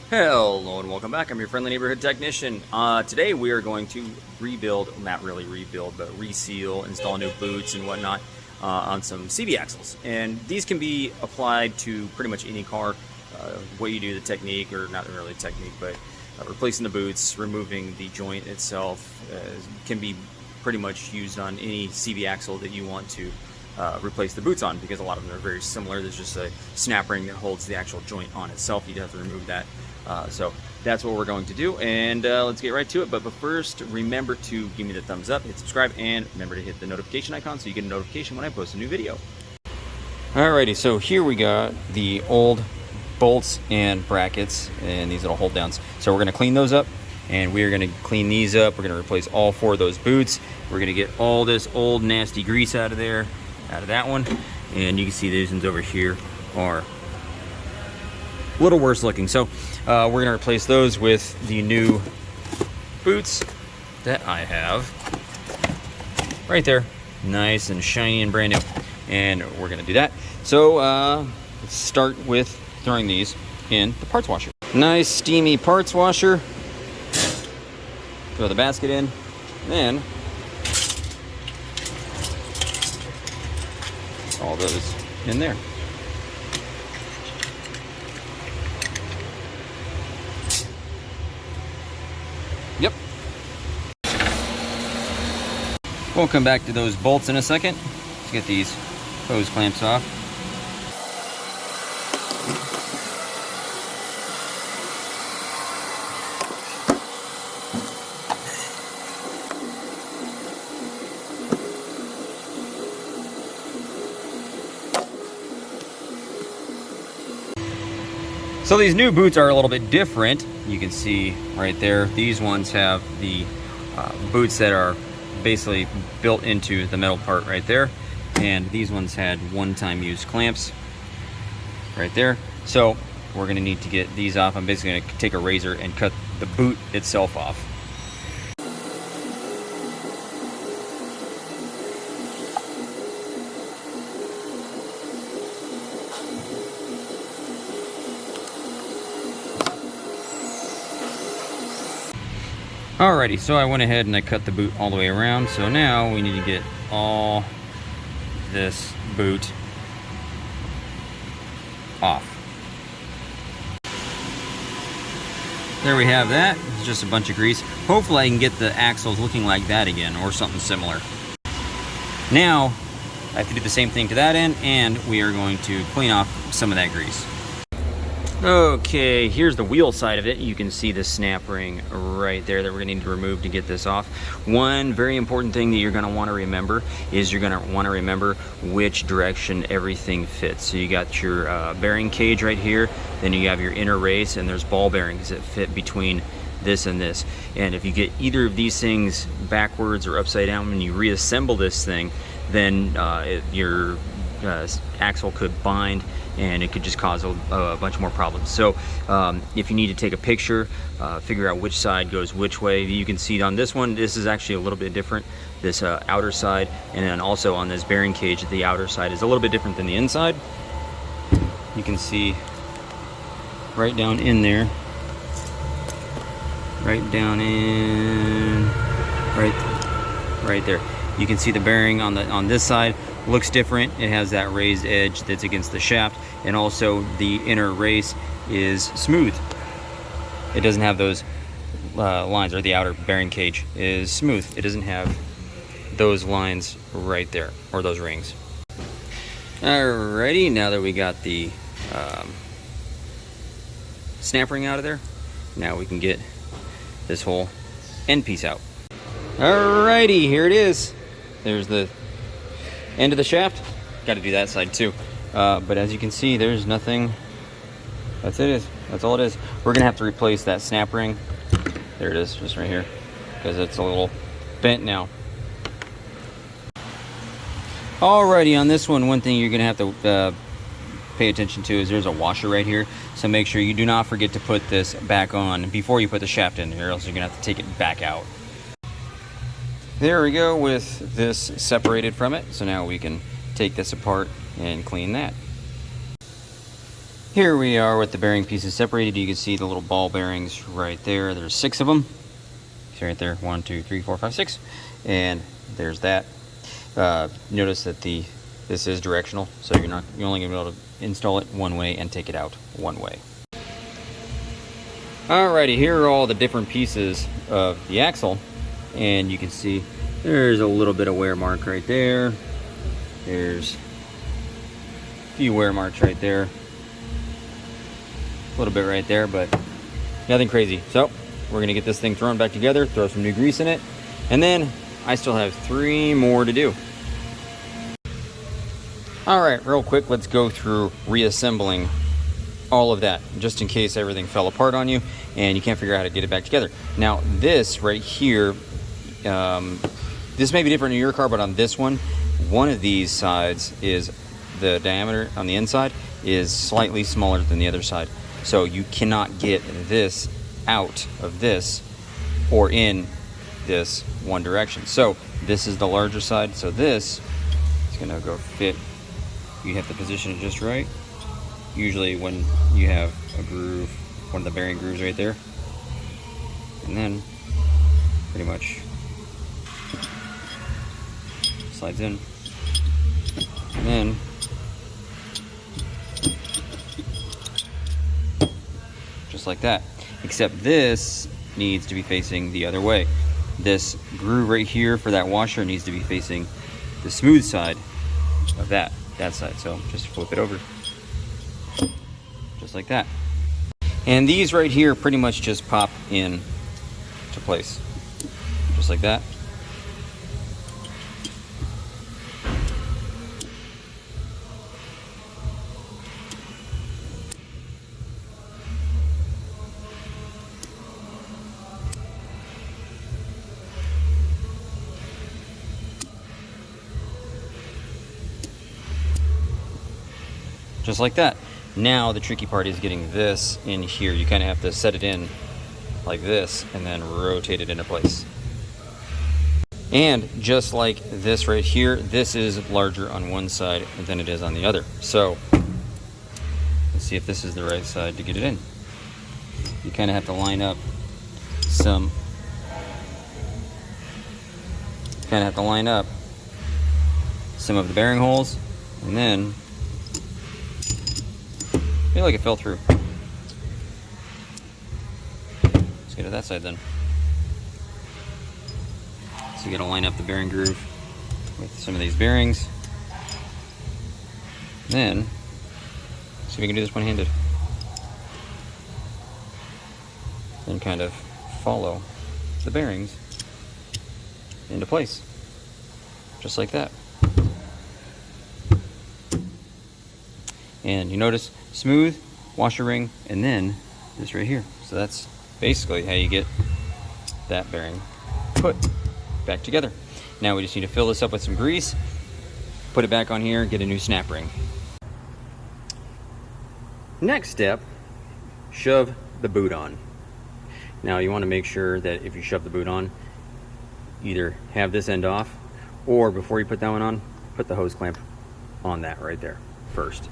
Hello and welcome back. I'm your friendly neighborhood technician. Today we are going to rebuild, not really rebuild, but reseal, install new boots and whatnot on some CB axles. And these can be applied to pretty much any car. What you do, the technique, or not really technique, but replacing the boots, removing the joint itself can be pretty much used on any CB axle that you want to replace the boots on, because a lot of them are very similar. There's just a snap ring that holds the actual joint on itself. You'd have to remove that. So that's what we're going to do, and let's get right to it. But first, remember to give me the thumbs up, hit subscribe, and remember to hit the notification icon so you get a notification when I post a new video. Alrighty, so here we got the old bolts and brackets and these little hold downs. So we're going to clean those up, and we're going to clean these up. We're going to replace all 4 of those boots. We're going to get all this old nasty grease out of there, out of that one, and you can see these ones over here are a little worse looking. So we're going to replace those with the new boots that I have right there, nice and shiny and brand new, and we're going to do that. So let's start with throwing these in the parts washer. Nice steamy parts washer. Throw the basket in, then all those in there. Yep. We'll come back to those bolts in a second. Let's get these hose clamps off. So these new boots are a little bit different. You can see right there, these ones have the boots that are basically built into the metal part right there. And these ones had one-time use clamps right there. So we're gonna need to get these off. I'm basically gonna take a razor and cut the boot itself off. Alrighty, so I went ahead and I cut the boot all the way around. So now we need to get all this boot off. There we have that. It's just a bunch of grease. Hopefully I can get the axles looking like that again, or something similar. Now I have to do the same thing to that end, and we are going to clean off some of that grease. Okay, here's the wheel side of it. You can see the snap ring right there that we're gonna need to remove to get this off. One very important thing that you're gonna wanna remember is you're gonna wanna remember which direction everything fits. So you got your bearing cage right here, then you have your inner race, and there's ball bearings that fit between this and this. And if you get either of these things backwards or upside down when you reassemble this thing, then your axle could bind, and it could just cause a bunch more problems. So if you need to take a picture, figure out which side goes which way. You can see on this one, this is actually a little bit different, this outer side, and then also on this bearing cage, the outer side is a little bit different than the inside. You can see right down in there, right down in, right there. You can see the bearing on this side looks different. It has that raised edge that's against the shaft, and also the inner race is smooth. It doesn't have those lines, or the outer bearing cage is smooth. It doesn't have those lines right there, or those rings. Alrighty, now that we got the snap ring out of there, now we can get this whole end piece out. Alrighty, here it is. There's the end of the shaft. Got to do that side too. But as you can see, there's nothing. That's all it is. We're gonna have to replace that snap ring. There it is, just right here, because it's a little bent now. Alrighty, on this one thing you're gonna have to pay attention to is there's a washer right here. So make sure you do not forget to put this back on before you put the shaft in, or else you're gonna have to take it back out. There we go with this separated from it. So now we can take this apart and clean that. Here we are with the bearing pieces separated. You can see the little ball bearings right there. There's 6 of them. See right there, 1, 2, 3, 4, 5, 6, and there's that. Notice that this is directional, so you're only gonna be able to install it one way and take it out one way. Alrighty, here are all the different pieces of the axle, and you can see there's a little bit of wear mark right there. There's a few wear marks right there. A little bit right there, but nothing crazy. So we're gonna get this thing thrown back together, throw some new grease in it, and then I still have 3 more to do. All right, real quick, let's go through reassembling all of that, just in case everything fell apart on you and you can't figure out how to get it back together. Now, this right here, this may be different in your car, but on this one of these sides is the diameter on the inside is slightly smaller than the other side. So you cannot get this out of this or in this one direction. So this is the larger side, so this is gonna go fit. You have to position it just right. Usually when you have a groove, one of the bearing grooves right there, and then pretty much slides in, and then just like that. Except this needs to be facing the other way. This groove right here for that washer needs to be facing the smooth side of that side. So just flip it over, just like that. And these right here pretty much just pop in to place, just like that. Just like that. Now the tricky part is getting this in here. You kind of have to set it in like this and then rotate it into place. And just like this right here, this is larger on one side than it is on the other. So let's see if this is the right side to get it in. You kind of have to line up some, of the bearing holes, and then I feel like it fell through. Let's get to that side then. So you gotta line up the bearing groove with some of these bearings. Then, see if we can do this one-handed. Then kind of follow the bearings into place. Just like that. And you notice smooth, washer ring, and then this right here. So that's basically how you get that bearing put back together. Now we just need to fill this up with some grease, put it back on here, get a new snap ring. Next step, shove the boot on. Now you want to make sure that if you shove the boot on, either have this end off, or before you put that one on, put the hose clamp on that right there first.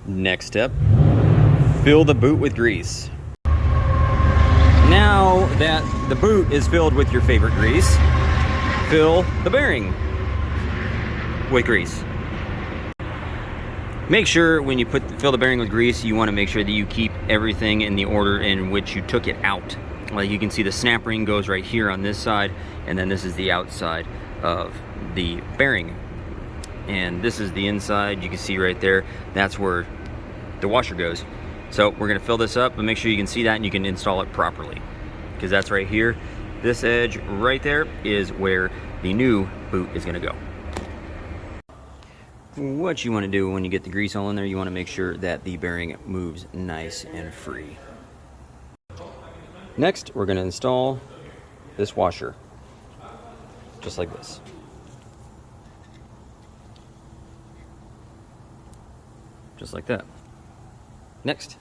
Next step, fill the boot with grease. Now that the boot is filled with your favorite grease, fill the bearing with grease. Make sure when you fill the bearing with grease, you want to make sure that you keep everything in the order in which you took it out. Like you can see the snap ring goes right here on this side, and then this is the outside of the bearing. And this is the inside, you can see right there, that's where the washer goes. So we're gonna fill this up, but make sure you can see that and you can install it properly, because that's right here. This edge right there is where the new boot is gonna go. What you wanna do when you get the grease all in there, you wanna make sure that the bearing moves nice and free. Next, we're gonna install this washer, just like this. Just like that. Next,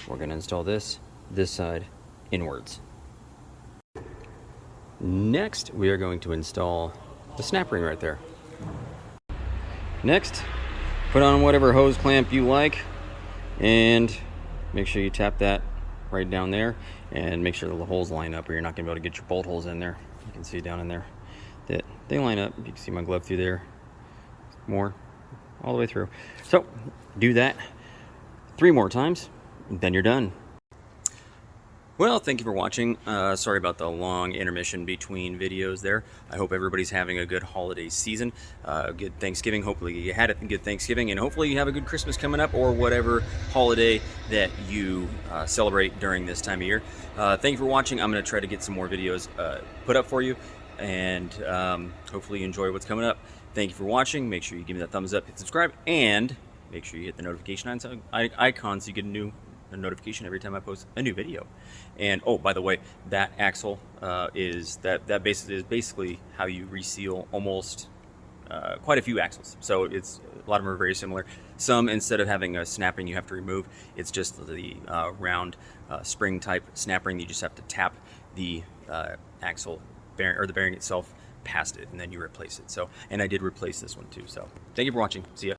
we're going to install this side inwards. Next, we are going to install the snap ring right there. Next, Put on whatever hose clamp you like, and make sure you tap that right down there, and make sure the holes line up, or you're not going to be able to get your bolt holes in there. You can see down in there that they line up. You can see my glove through there, more, all the way through. So do that 3 more times, and then you're done. Well, thank you for watching. Sorry about the long intermission between videos there. I hope everybody's having a good holiday season, good Thanksgiving. Hopefully you had a good Thanksgiving, and hopefully you have a good Christmas coming up, or whatever holiday that you celebrate during this time of year. Thank you for watching. I'm going to try to get some more videos put up for you, and hopefully you enjoy what's coming up. Thank you for watching. Make sure you give me that thumbs up, hit subscribe, and make sure you hit the notification icon so you get a notification every time I post a new video. And oh, by the way, that axle is basically how you reseal almost quite a few axles. So it's a lot of them are very similar. Some, instead of having a snap ring you have to remove, it's just the round spring type snap ring. You just have to tap the axle bearing, or the bearing itself, past it, and then you replace it. So, and I did replace this one too. So thank you for watching. See ya.